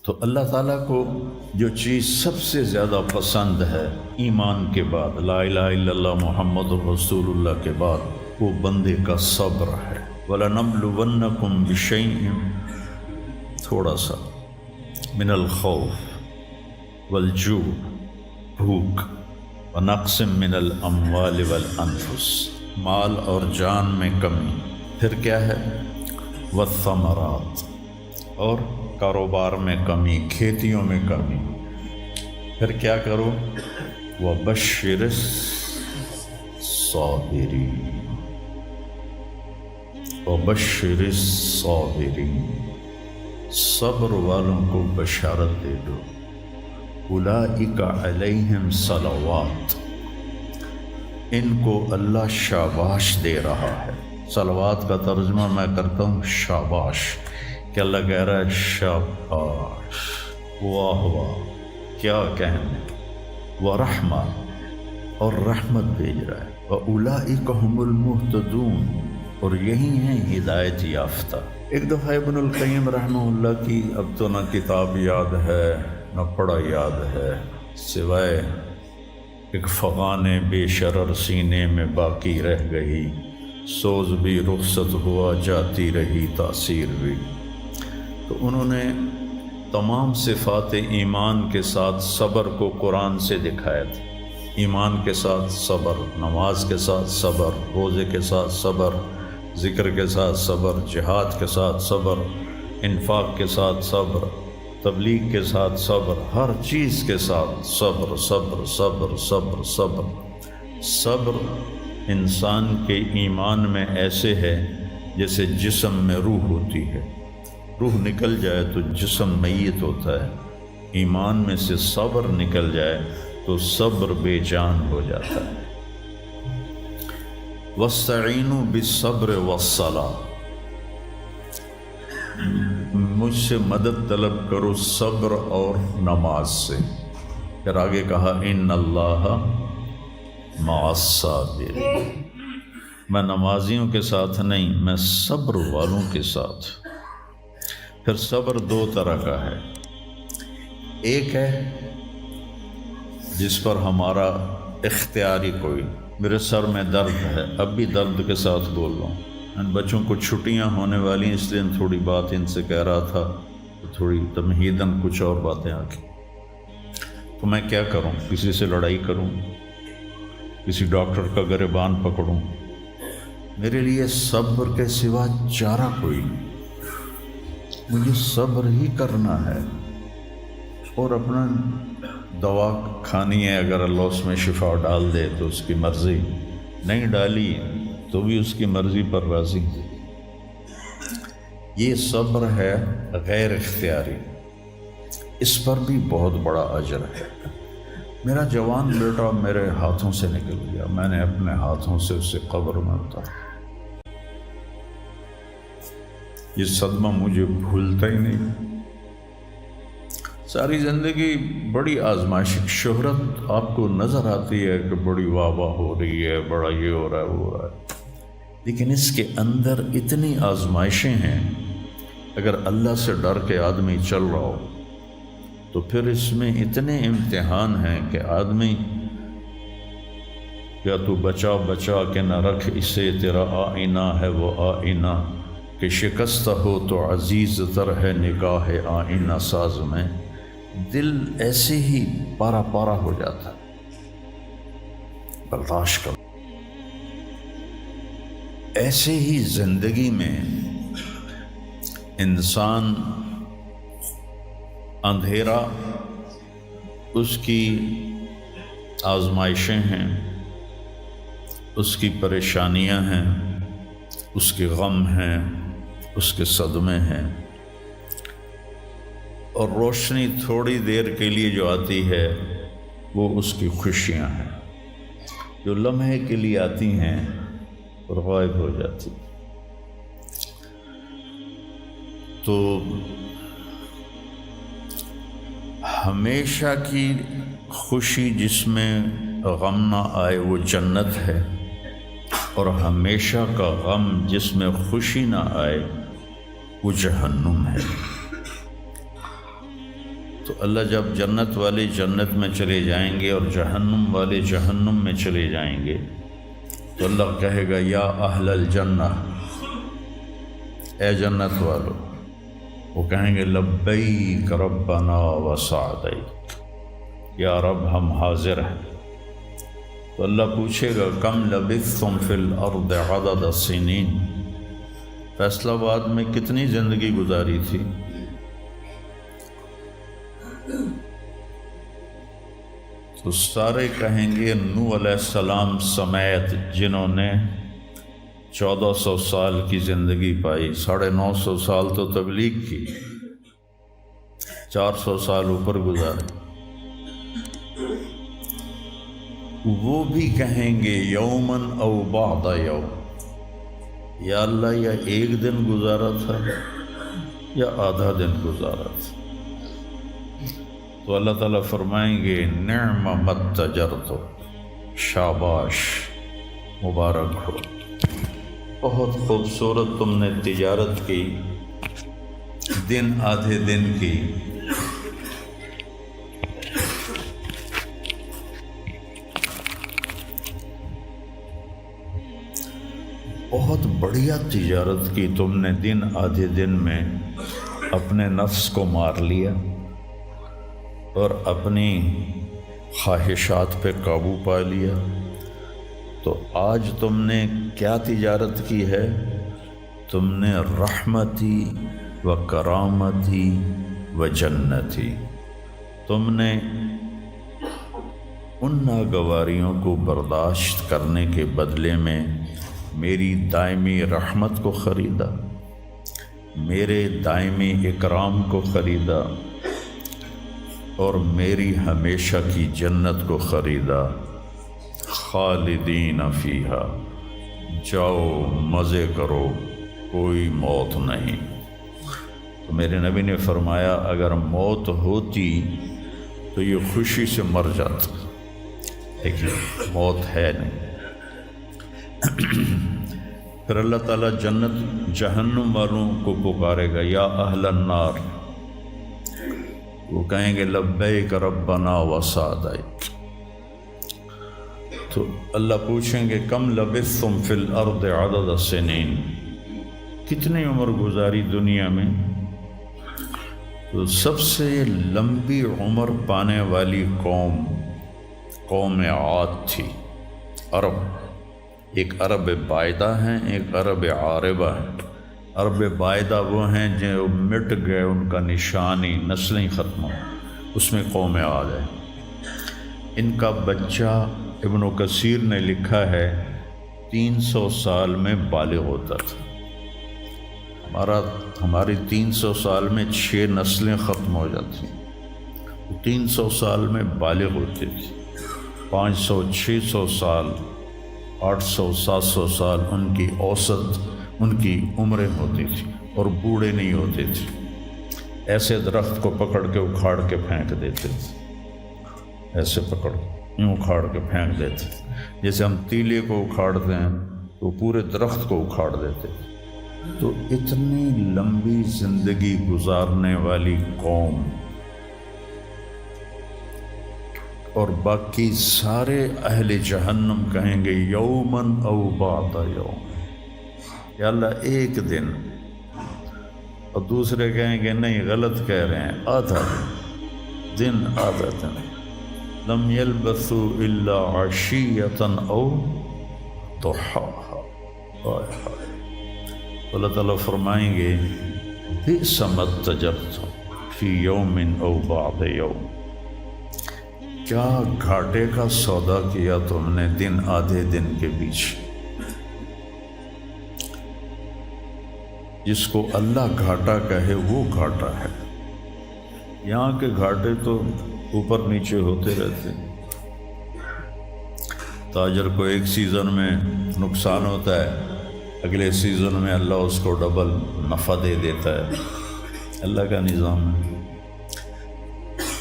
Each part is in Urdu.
تو اللہ تعالیٰ کو جو چیز سب سے زیادہ پسند ہے ایمان کے بعد، لا الہ الا اللہ محمد رسول اللہ کے بعد، وہ بندے کا صبر ہے۔ وَلَنَبْلُوَنَّكُمْ بِشَيْءٍ، تھوڑا سا، من الخوف والجوع، بھوک، ونقص من الاموال والانفس، مال اور جان میں کمی، پھر کیا ہے، والثمرات، اور کاروبار میں کمی، کھیتیوں میں کمی، پھر کیا کرو، وَبَشِّرِ الصَّابِرِينَ، وَبَشِّرِ الصَّابِرِينَ، صبر والوں کو بشارت دے دو۔ اولئک علیہم صلوات، ان کو اللہ شاباش دے رہا ہے۔ صلوات کا ترجمہ میں کرتا ہوں شاباش، کہ اللہ کہہ رہا ہے شاباش، واہ واہ، کیا کہنے، ورحمہ، اور رحمت بھیج رہا ہے، وَأُولَئِكَ هُمُ الْمُهْتَدُونَ، اور یہی ہیں ہدایت یافتہ۔ ایک دفعہ ابن القیم رحمہ اللہ کی اب تو نہ کتاب یاد ہے نہ پڑھا یاد ہے، سوائے ایک فغان بے شرر سینے میں باقی رہ گئی، سوز بھی رخصت ہوا جاتی رہی تاثیر بھی۔ تو انہوں نے تمام صفات ایمان کے ساتھ صبر کو قرآن سے دکھایا تھا۔ ایمان کے ساتھ صبر، نماز کے ساتھ صبر، روزے کے ساتھ صبر، ذکر کے ساتھ صبر، جہاد کے ساتھ صبر، انفاق کے ساتھ صبر، تبلیغ کے ساتھ صبر، ہر چیز کے ساتھ صبر صبر صبر صبر صبر۔ صبر انسان کے ایمان میں ایسے ہے جیسے جسم میں روح ہوتی ہے، روح نکل جائے تو جسم میت ہوتا ہے، ایمان میں سے صبر نکل جائے تو صبر بے جان ہو جاتا ہے۔ وَاسْتَعِینُوا بِالصَّبْرِ وَالصَّلَاةِ، مجھ سے مدد طلب کرو صبر اور نماز سے۔ پھر آگے کہا ان اللہ مع الصابرین، میں نمازیوں کے ساتھ نہیں، میں صبر والوں کے ساتھ۔ پھر صبر دو طرح کا ہے، ایک ہے جس پر ہمارا اختیاری کوئی، میرے سر میں درد ہے، اب بھی درد کے ساتھ بول رہا ہوں، ان بچوں کو چھٹیاں ہونے والی ہیں، اس لیے تھوڑی بات ان سے کہہ رہا تھا، تھوڑی تمہیداً کچھ اور باتیں آ گئی۔ تو میں کیا کروں، کسی سے لڑائی کروں، کسی ڈاکٹر کا گریبان پکڑوں؟ میرے لیے صبر کے سوا چارہ کوئی نہیں، مجھے صبر ہی کرنا ہے، اور اپنا دوا کھانی ہے، اگر اللہ اس میں شفا ڈال دے تو اس کی مرضی، نہیں ڈالی تو بھی اس کی مرضی پر راضی۔ یہ صبر ہے غیر اختیاری، اس پر بھی بہت بڑا اجر ہے۔ میرا جوان بیٹا میرے ہاتھوں سے نکل گیا، میں نے اپنے ہاتھوں سے اسے قبر میں اتارا، یہ صدمہ مجھے بھولتا ہی نہیں۔ ساری زندگی بڑی آزمائش، شہرت آپ کو نظر آتی ہے کہ بڑی واہ واہ ہو رہی ہے، بڑا یہ ہو رہا ہے وہ ہو رہا ہے، لیکن اس کے اندر اتنی آزمائشیں ہیں، اگر اللہ سے ڈر کے آدمی چل رہا ہو تو پھر اس میں اتنے امتحان ہیں کہ آدمی یا تو بچا بچا کے نہ رکھ اسے، تیرا آئینہ ہے وہ آئینہ، کہ شکستہ ہو تو عزیز تر ہے نگاہ آئینہ ساز میں۔ دل ایسے ہی پارا پارا ہو جاتا ہے، برداشت کرو۔ ایسے ہی زندگی میں انسان اندھیرا اس کی آزمائشیں ہیں، اس کی پریشانیاں ہیں، اس کے غم ہیں، اس کے صدمے ہیں، اور روشنی تھوڑی دیر کے لیے جو آتی ہے وہ اس کی خوشیاں ہیں، جو لمحے کے لیے آتی ہیں اور غائب ہو جاتی۔ تو ہمیشہ کی خوشی جس میں غم نہ آئے وہ جنت ہے، اور ہمیشہ کا غم جس میں خوشی نہ آئے وہ جہنم ہے۔ تو اللہ جب جنت والے جنت میں چلے جائیں گے اور جہنم والے جہنم میں چلے جائیں گے تو اللہ کہے گا یا اہل الجنہ، اے جنت والو، وہ کہیں گے لبیک ربنا وسعدیک، یا رب ہم حاضر ہیں۔ تو اللہ پوچھے گا کم لبثتم فی الارض عدد السنین، فیصلہ آباد میں کتنی زندگی گزاری تھی؟ تو سارے کہیں گے نوح علیہ السلام سمیت جنہوں نے 1400 سال کی زندگی پائی، 950 سال تو تبلیغ کی، 400 سال اوپر گزارے، وہ بھی کہیں گے یومن او بعد یوم، یا اللہ یا ایک دن گزارا تھا یا آدھا دن گزارا تھا۔ تو اللہ تعالیٰ فرمائیں گے نعم متجرت، شاباش، مبارک ہو، بہت خوبصورت تم نے تجارت کی، دن آدھے دن کی، بہت بڑھیا تجارت کی تم نے، دن آدھے دن میں اپنے نفس کو مار لیا اور اپنی خواہشات پہ قابو پا لیا۔ تو آج تم نے کیا تجارت کی ہے؟ تم نے رحمتی و کرامتی و جنتی، تم نے ان ناگواریوں کو برداشت کرنے کے بدلے میں میری دائمی رحمت کو خریدا، میرے دائمی اکرام کو خریدا اور میری ہمیشہ کی جنت کو خریدا۔ خالدین فیہا، جاؤ مزے کرو، کوئی موت نہیں۔ تو میرے نبی نے فرمایا اگر موت ہوتی تو یہ خوشی سے مر جاتا، لیکن موت ہے نہیں۔ پھر اللہ تعالیٰ جنت جہنم والوں کو پکارے گا یا اہل النار، وہ کہیں گے لبیک ربنا وسعدیک۔ تو اللہ پوچھیں گے کم لبثتم فی الارض عدد السنین، کتنی عمر گزاری دنیا میں؟ تو سب سے لمبی عمر پانے والی قوم عاد تھی، عرب۔ ایک عرب بائدہ ہیں، ایک عرب عاربہ ہیں۔ عرب بائدہ وہ ہیں جو مٹ گئے، ان کا نشانی نسلیں ختم ہو، اس میں قوم عاد ہے۔ ان کا بچہ ابن کثیر نے لکھا ہے 300 سال میں بالغ ہوتا تھا۔ ہماری 300 سال میں 6 نسلیں ختم ہو جاتی، 300 سال میں بالغ ہوتے تھے۔ 500 600 سال 800 700 سال ان کی اوسط ان کی عمریں ہوتی تھی اور بوڑھے نہیں ہوتے تھے۔ ایسے درخت کو پکڑ کے اکھاڑ کے پھینک دیتے تھے، ایسے پکڑ یوں اکھاڑ کے پھینک دیتے تھے، جیسے ہم تیلے کو اکھاڑتے ہیں تو پورے درخت کو اکھاڑ دیتے۔ تو اتنی لمبی زندگی گزارنے والی قوم، اور باقی سارے اہل جہنم کہیں گے یومن او بعد یوم، یا اللہ ایک دن، اور دوسرے کہیں گے نہیں غلط کہہ رہے ہیں، آدھا دن آدھا دن۔ لم یلبثوا الا عشیۃ او ضحاہا۔ اللہ تعالیٰ فرمائیں گے بئس ما اتجرتم فی یوم او بعد یوم، کیا گھاٹے کا سودا کیا تم نے دن آدھے دن کے بیچ۔ جس کو اللہ گھاٹا کہے وہ گھاٹا ہے، یہاں کے گھاٹے تو اوپر نیچے ہوتے رہتے۔ تاجر کو ایک سیزن میں نقصان ہوتا ہے، اگلے سیزن میں اللہ اس کو ڈبل نفع دے دیتا ہے، اللہ کا نظام ہے۔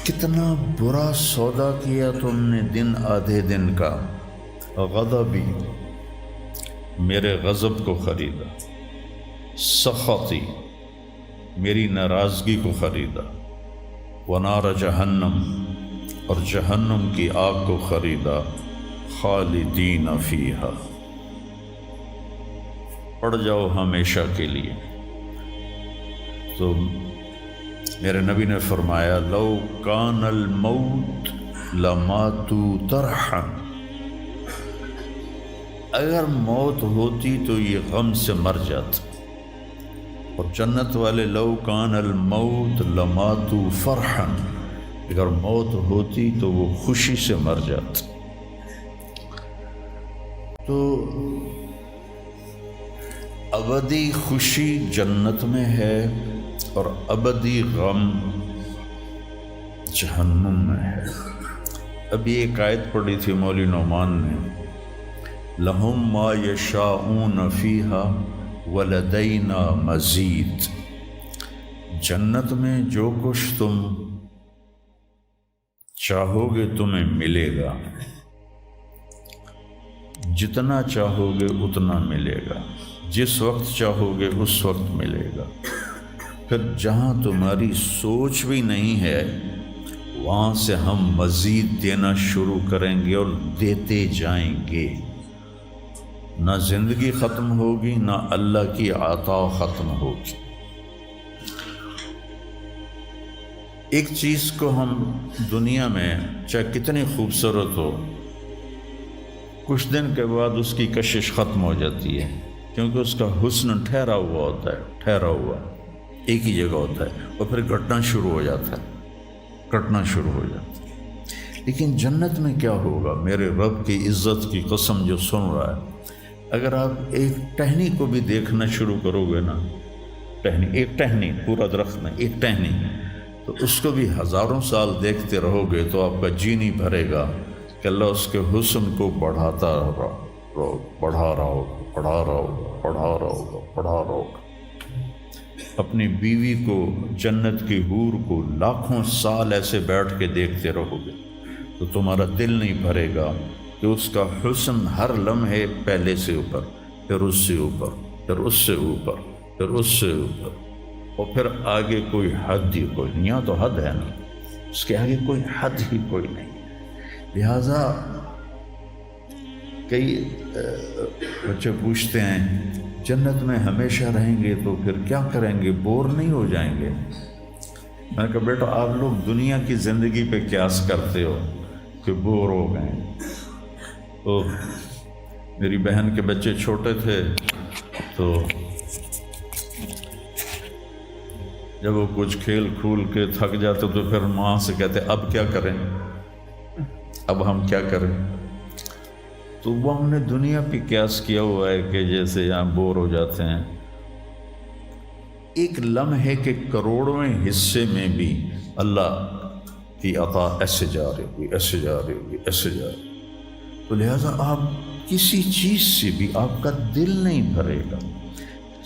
کتنا برا سودا کیا تم نے دن آدھے دن کا۔ غضبی، میرے غضب کو خریدا، سخطی، میری ناراضگی کو خریدا، ونار جہنم، اور جہنم کی آگ کو خریدا، خالدین فیہا، پڑ جاؤ ہمیشہ کے لیے۔ تو میرے نبی نے فرمایا لو کان الموت لماتوا طرحا، اگر موت ہوتی تو یہ غم سے مر جاتے، اور جنت والے لو کان الموت لماتوا فرحا، اگر موت ہوتی تو وہ خوشی سے مر جاتے۔ تو ابدی خوشی جنت میں ہے اور ابدی غم جہنم میں ہے۔ ابھی ایک آیت پڑھی تھی مولوی نعمان نے، لہم ما یشاءون فیہا ولدینا مزید، جنت میں جو کچھ تم چاہو گے تمہیں ملے گا، جتنا چاہو گے اتنا ملے گا، جس وقت چاہو گے اس وقت ملے گا۔ پھر جہاں تمہاری سوچ بھی نہیں ہے وہاں سے ہم مزید دینا شروع کریں گے اور دیتے جائیں گے، نہ زندگی ختم ہوگی نہ اللہ کی عطا ختم ہوگی۔ ایک چیز کو ہم دنیا میں چاہے کتنی خوبصورت ہو، کچھ دن کے بعد اس کی کشش ختم ہو جاتی ہے، کیونکہ اس کا حسن ٹھہرا ہوا ہوتا ہے، ٹھہرا ہوا ایک ہی جگہ ہوتا ہے، اور پھر کٹنا شروع ہو جاتا ہے، کٹنا شروع ہو جاتا ہے۔ لیکن جنت میں کیا ہوگا؟ میرے رب کی عزت کی قسم جو سن رہا ہے، اگر آپ ایک ٹہنی کو بھی دیکھنا شروع کرو گے نا، ایک ٹہنی، پورا درخت نہیں، ایک ٹہنی، تو اس کو بھی ہزاروں سال دیکھتے رہو گے تو آپ کا جی نہیں بھرے گا کہ اللہ اس کے حسن کو بڑھاتا رہو، بڑھا رہا ہوگا، بڑھا رہا ہوگا، بڑھا رہا ہوگا، بڑھا رہا ہوگا۔ اپنی بیوی کو، جنت کی حور کو لاکھوں سال ایسے بیٹھ کے دیکھتے رہو گے تو تمہارا دل نہیں بھرے گا کہ اس کا حسن ہر لمحے پہلے سے اوپر، پھر اس سے اوپر، پھر اس سے اوپر، پھر اس سے اوپر، اور پھر آگے کوئی حد ہی کوئی نہیں۔ یہاں تو حد ہے نا، اس کے آگے کوئی حد ہی کوئی نہیں۔ لہٰذا کئی بچے پوچھتے ہیں جنت میں ہمیشہ رہیں گے تو پھر کیا کریں گے، بور نہیں ہو جائیں گے؟ میں نے کہا بیٹا آپ لوگ دنیا کی زندگی پہ قیاس کرتے ہو کہ بور ہو گئے۔ تو میری بہن کے بچے چھوٹے تھے تو جب وہ کچھ کھیل کھول کے تھک جاتے تو پھر ماں سے کہتے اب کیا کریں، اب ہم کیا کریں؟ تو وہ ہم نے دنیا پہ قیاس کیا ہوا ہے کہ جیسے یہاں بور ہو جاتے ہیں، ایک لمحے کے کروڑویں حصے میں بھی اللہ کی عطا ایسے جا رہی ہوگی، ایسے جا رہی ہوگی، ایسے جا رہی ہوگی۔ تو لہٰذا آپ کسی چیز سے بھی آپ کا دل نہیں بھرے گا،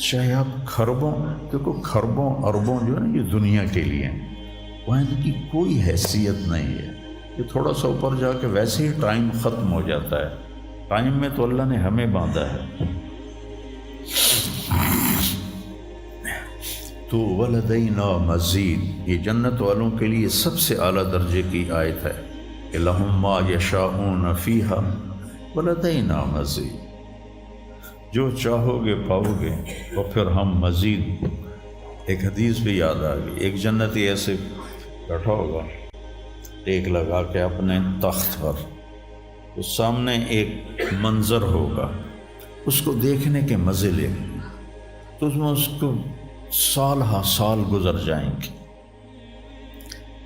چاہے آپ خربوں، دیکھو خربوں اربوں جو ہے نا یہ دنیا کے لیے ہیں، وہاں ان کی کوئی حیثیت نہیں ہے۔ یہ تھوڑا سا اوپر جا کے ویسے ہی ٹائم ختم ہو جاتا ہے، ٹائم میں تو اللہ نے ہمیں باندھا ہے۔ تو ولدینا مزید، یہ جنت والوں کے لیے سب سے اعلیٰ درجے کی آیت ہے کہ لہم ما یشاءون فیہا ولدینا مزید، جو چاہو گے پاؤ گے، اور پھر ہم مزید۔ ایک حدیث بھی یاد آ گئی، ایک جنتی ایسے بیٹھا ہوگا ٹیک لگا کے اپنے تخت پر، تو سامنے ایک منظر ہوگا، اس کو دیکھنے کے مزے لے، تو اس میں اس کو سال ہا سال گزر جائیں گے۔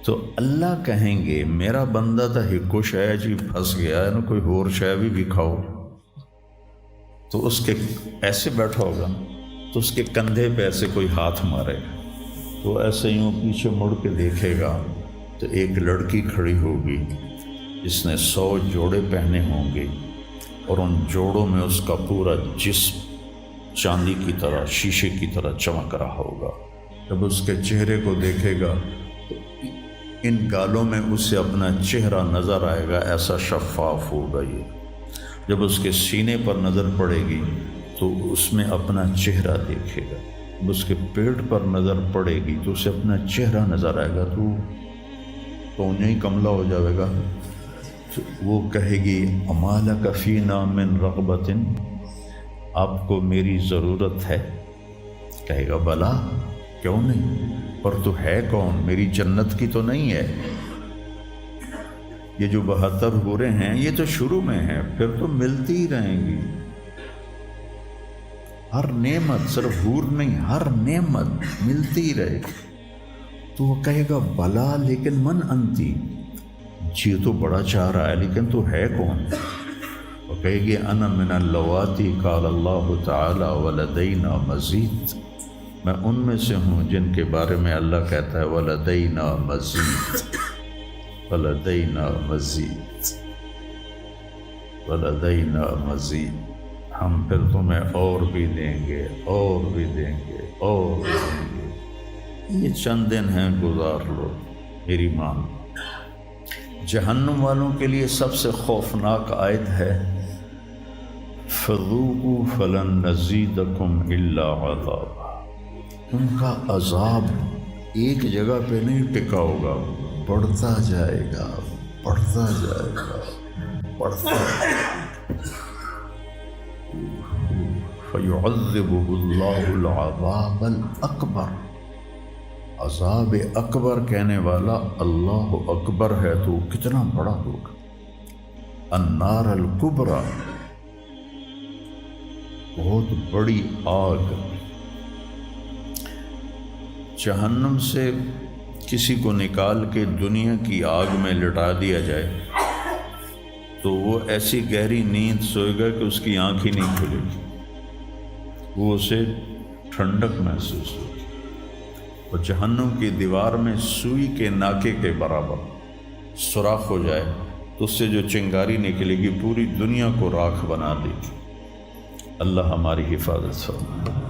تو اللہ کہیں گے میرا بندہ تھا ہکو شے جی پھنس گیا ہے نا، کوئی اور شے بھی کھاؤ۔ تو اس کے ایسے بیٹھا ہوگا تو اس کے کندھے پہ ایسے کوئی ہاتھ مارے گا، تو ایسے یوں پیچھے مڑ کے دیکھے گا تو ایک لڑکی کھڑی ہوگی جس نے 100 جوڑے پہنے ہوں گے، اور ان جوڑوں میں اس کا پورا جسم چاندی کی طرح، شیشے کی طرح چمک رہا ہوگا۔ جب اس کے چہرے کو دیکھے گا تو ان گالوں میں اسے اپنا چہرہ نظر آئے گا، ایسا شفاف ہوگا یہ۔ جب اس کے سینے پر نظر پڑے گی تو اس میں اپنا چہرہ دیکھے گا، جب اس کے پیٹ پر نظر پڑے گی تو اسے اپنا چہرہ نظر آئے گا، تو تو انہیں ہی کملہ ہو جائے گا. تو وہ کہے گی اما لک فینا من رغبۃ، آپ کو میری ضرورت ہے؟ کہے گا بلا، کیوں نہیں، پر تو ہے کون، میری جنت کی تو نہیں ہے. یہ جو 72 حوریں ہیں یہ تو شروع میں ہیں، پھر تو ملتی ہی رہیں گی. ہر نعمت، صرف حور نہیں، ہر نعمت ملتی ہی رہے گی. تو وہ کہے گا بلا لیکن من انتی، جی تو بڑا چاہ رہا ہے لیکن تو ہے کون؟ وہ کہے گی انا من اللواتی قال اللہ تعالی ولدینا مزید، میں ان میں سے ہوں جن کے بارے میں اللہ کہتا ہے ولدینا مزید، ولدینا مزید، ولدینا مزید، ہم پھر تمہیں اور بھی دیں گے، اور بھی دیں گے، اور بھی دیں گے. یہ چند دن ہیں، گزار لو، میری مان. جہنم والوں کے لیے سب سے خوفناک آیت ہے فَذُوقُوا فَلَن نَّزِيدَكُمْ إِلَّا عَذَابًا. ان کا عذاب ایک جگہ پہ نہیں ٹکا ہوگا، بڑھتا جائے گا، بڑھتا جائے گا، بڑھتا جائے گا. فَيُعَذِّبُهُ اللَّهُ الْعَذَابَ الْأَكْبَرَ. عذاب اکبر کہنے والا اللہ اکبر ہے تو کتنا بڑا ہوگا. النار الکبریٰ، بہت بڑی آگ. جہنم سے کسی کو نکال کے دنیا کی آگ میں لٹا دیا جائے تو وہ ایسی گہری نیند سوئے گا کہ اس کی آنکھ ہی نہیں کھلے گی، وہ اسے ٹھنڈک محسوس ہوگی. اور جہنم کی دیوار میں سوئی کے ناکے کے برابر سوراخ ہو جائے تو اس سے جو چنگاری نکلے گی پوری دنیا کو راکھ بنا دے گی. اللہ ہماری حفاظت فرمائے.